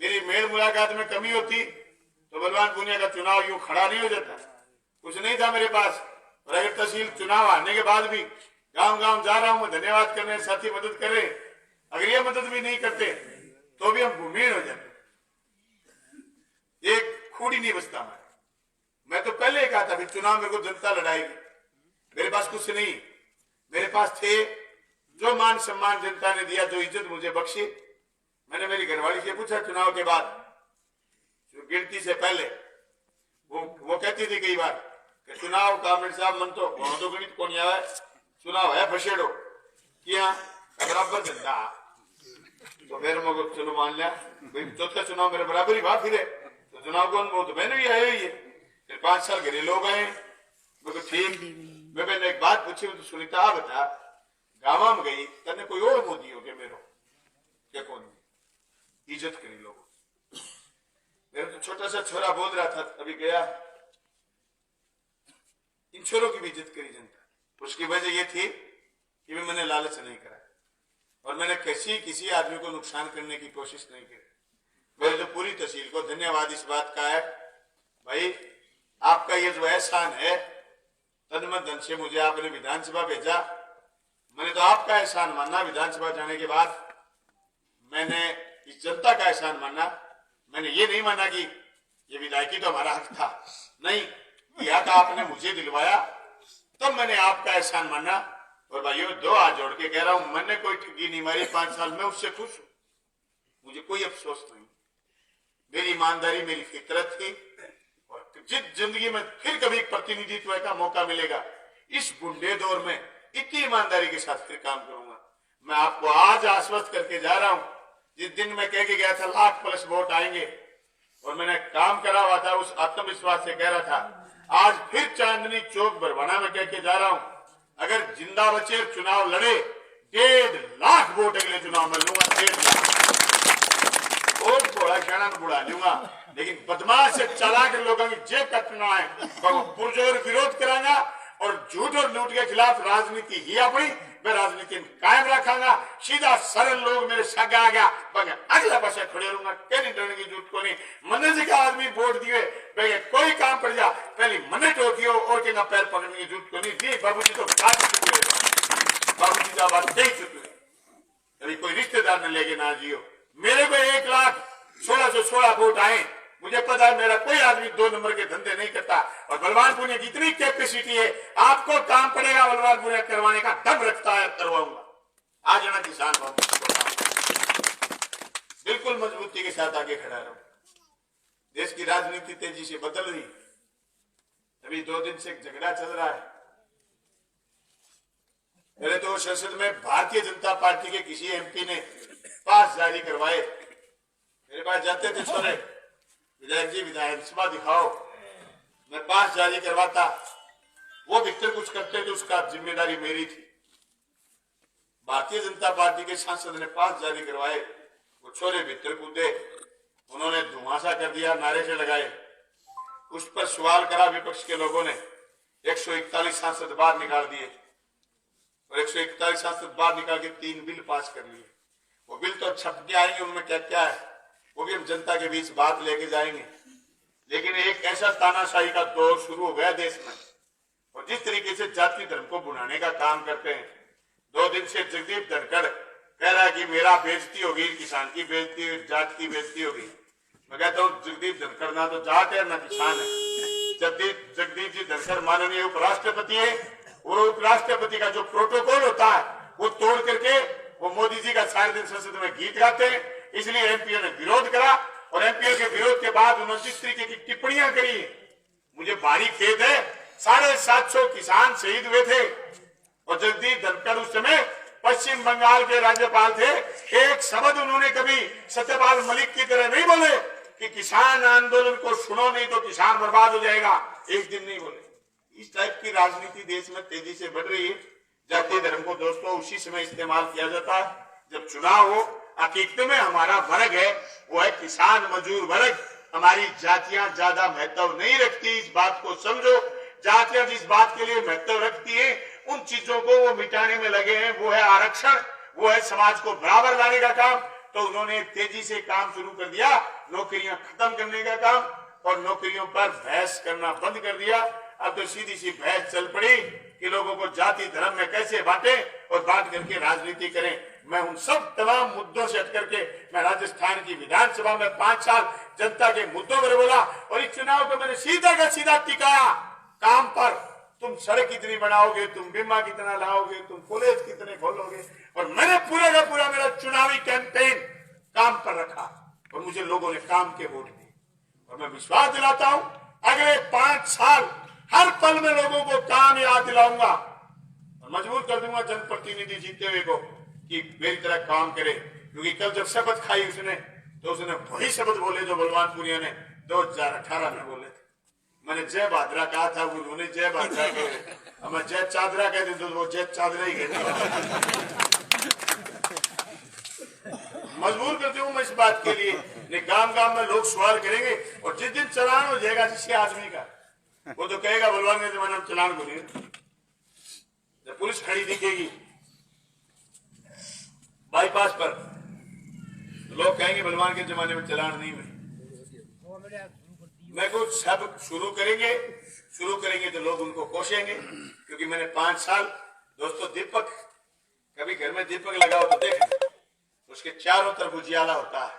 मेरी मेल मुलाकात में कमी होती तो बलवान पूनिया का चुनाव यूं खड़ा नहीं हो जाता। कुछ नहीं था मेरे पास, और अगर तहसील चुनाव आने के बाद भी गांव गांव जा रहा हूं, धन्यवाद करने साथी मदद कर रहे। अगर ये मदद भी नहीं करते तो भी हम भूमिहीन हो जाते, एक खूड़ी नहीं बचता हमारा। मैं तो पहले ही कहा था चुनाव मेरे को जनता लड़ाएगी। मेरे पास कुछ नहीं, मेरे पास थे जो मान सम्मान जनता ने दिया, जो इज्जत मुझे बख्शी। मैंने मेरी घरवाली से पूछा चुनाव के बाद, गिनती से पहले, वो कहती थी कई बार कि चुनाव कामरेड साहब मन तो गणित कौन आया, चुनाव है फसेड़ो किया बराबर जनता। तो फिर मैं चलो मान लिया भाई चौथा चुनाव मेरे बराबर ही बात, फिर तो चुनाव कौन, वो तो मैंने भी आया ही है। फिर 5 साल घरे लोग आए, मैं ठीक। मैंने एक बात पूछी, तो सुनीता आ बता गाँव में गई तने कोई और मोदी हो गया मेरो क्या, कौन इज्जत करी लोग। मेरा तो छोटा सा छोरा बोल रहा था अभी गया, इन छोरों की भी इज्जत करी जनता। उसकी वजह यह थी कि मैंने लालच नहीं करा और मैंने किसी आदमी को नुकसान करने की कोशिश नहीं की। मेरे तो पूरी तहसील को धन्यवाद इस बात का है, भाई आपका ये जो एहसान है, तन मन धन से मुझे आपने विधानसभा भेजा। मैंने तो आपका एहसान माना, विधानसभा जाने के बाद मैंने इस जनता का एहसान माना। मैंने ये नहीं माना कि ये विधायकी तो हमारा हक था, नहीं, यह हक आपने मुझे दिलवाया, तब मैंने आपका एहसान माना। और भाइयों 2 हाथ जोड़ के कह रहा हूं, मैंने कोई ठगी नहीं मारी 5 साल में, उससे खुश हूं, मुझे कोई अफसोस नहीं। मेरी ईमानदारी मेरी फितरत थी, और जिस जिंदगी में फिर कभी प्रतिनिधित्व का मौका मिलेगा, इस गुंडे दौर में इतनी ईमानदारी के साथ फिर काम करूंगा। मैं आपको आज आश्वस्त करके जा रहा हूं, जिस दिन मैं कह के गया था 1,00,000+ वोट आएंगे और मैंने काम करा हुआ था, उस आत्मविश्वास से कह रहा था, आज फिर चांदनी चौक बरवाना में कह के जा रहा हूं, अगर जिंदा बचे चुनाव लड़े 1.5 लाख वोट अगले चुनाव में लूंगा, 1.5 लाख वोट। थोड़ा क्षण बुढ़ा लूंगा, लेकिन बदमाश से चालाक लोगों की जेब कटना है, पुरजोर विरोध करांगा और झूठ और लूट के खिलाफ राजनीति ही अपनी मैं राजनीति कायम रखांगा। सीधा सरल लोग मेरे सग आ गया, अगला पास खड़े रहूंगा, कहने डरने की जरूरत को नहीं। मन से का आदमी वोट दिए कोई काम कर जा, पहले मन टोकियो और के पैर पकड़ने की जरूरत को नहीं दी। बाबू जी तो बाबू जी का बात कही चुके, अभी कोई रिश्तेदार न लेके ना जियो। मेरे को 1,16,16 वोट आए, मुझे पता है मेरा कोई आदमी 2 नंबर के धंधे नहीं करता, और बलवान पूनिया की इतनी कैपेसिटी है, आपको काम पड़ेगा बलवान पूनिया करवाने का दम रखता है, करवाऊंगा। आ जाना किसान बिल्कुल मजबूती के साथ आगे खड़ा रहूं। देश की राजनीति तेजी से बदल रही, अभी 2 दिन से झगड़ा चल रहा है। पहले तो संसद में भारतीय जनता पार्टी के किसी एमपी ने पास जारी करवाए, मेरे पास जाते थे छोरे, विधायक जी विधानसभा दिखाओ, मैं पास जारी करवाता, वो भीतर कुछ करते थे, उसका जिम्मेदारी मेरी थी। भारतीय जनता पार्टी के सांसद ने पास जारी करवाए, वो छोरे भीतर कूदे, उन्होंने धुआंसा कर दिया, नारे से लगाए, उस पर सवाल करा विपक्ष के लोगों ने। 141 सांसद बाहर निकाल दिए, और 141 सांसद बाहर निकाल के 3 बिल पास कर लिए। वो बिल तो छप के आएंगे, उनमें क्या क्या है वो भी हम जनता के बीच बात लेके जाएंगे। लेकिन एक ऐसा तानाशाही का दौर शुरू हो गया देश में, और जिस तरीके से जाति धर्म को बुनाने का काम करते हैं। 2 दिन से जगदीप धनखड़ कह रहा है कि मेरा बेइज्जती होगी, किसान की बेइज्जती, जाट की बेइज्जती होगी। मैं कहता हूँ जगदीप धनखड़ ना तो जाट है ना किसान है। जगदीप जी धनखड़ माननीय उपराष्ट्रपति है, और उपराष्ट्रपति का जो प्रोटोकॉल होता है वो तोड़ करके वो मोदी जी का सारे दिन संसद में गीत गाते हैं। इसलिए एमपीओ ने विरोध करा, और एमपीओ के विरोध के बाद उन्होंने जिस तरीके की टिप्पणियां करी, मुझे भारी खेद है। 750 किसान शहीद हुए थे, और जगदीप धनखड़ उस समय पश्चिम बंगाल के राज्यपाल थे। एक शब्द उन्होंने कभी सत्यपाल मलिक की तरह नहीं बोले कि किसान आंदोलन को सुनो नहीं तो किसान बर्बाद हो जाएगा, एक दिन नहीं बोले। इस टाइप की राजनीति देश में तेजी से बढ़ रही है। जातीय धर्म को दोस्तों उसी समय इस्तेमाल किया जाता है जब चुनाव हो। हकीकत में हमारा वर्ग है वो है किसान मजदूर वर्ग। हमारी जातियां ज्यादा महत्व नहीं रखती, इस बात को समझो। जातियां जिस बात के लिए महत्व रखती है उन चीजों को वो मिटाने में लगे हैं। वो है आरक्षण, वो है समाज को बराबर लाने का काम। तो उन्होंने तेजी से काम शुरू कर दिया, नौकरियां खत्म करने का काम, और नौकरियों पर बहस करना बंद कर दिया। अब तो सीधी सी बहस चल पड़ी कि लोगों को जाति धर्म में कैसे बांटे और बांट करके राजनीति करें। मैं उन सब तमाम मुद्दों से हट करके मैं राजस्थान की विधानसभा में 5 साल जनता के मुद्दों पर बोला, और इस चुनाव को मैंने सीधा का सीधा टिकाया काम पर। तुम सड़क कितनी बनाओगे, तुम बीमा कितना लाओगे, तुम कॉलेज कितने खोलोगे, और मैंने पूरा का पूरा मेरा चुनावी कैंपेन काम पर रखा, और मुझे लोगों ने काम के वोट दिए। और मैं विश्वास दिलाता हूं अगले 5 साल हर पल में लोगों को काम याद दिलाऊंगा और मजबूर कर दूंगा जनप्रतिनिधि जीते हुए को कि मेरी तरह काम करे। क्योंकि कल जब शपथ खाई उसने, तो उसने वही शपथ बोले जो बलवानपुरिया ने 2018 में बोले थे। मैंने जय भाद्रा कहा था, उन्होंने जय भाद्रा कहे, मैं जय चादरा कहते तो वो जय चादरा ही कहते। मजबूर करती हूँ मैं इस बात के लिए, नहीं गांव गांव में लोग सवाल करेंगे, और जिस दिन चलान हो जाएगा जिसके आदमी का, वो तो कहेगा बलवान के जमाने में चलान को नहीं। जब पुलिस खड़ी दिखेगी बाईपास पर, तो लोग कहेंगे बलवान के जमाने में चलान नहीं हुई। मैं कुछ सब शुरू करेंगे तो लोग उनको कोसेंगे, क्योंकि मैंने 5 साल, दोस्तों दीपक, कभी घर में दीपक लगाओ तो देख, उसके चारों तरफ उजियाला होता है।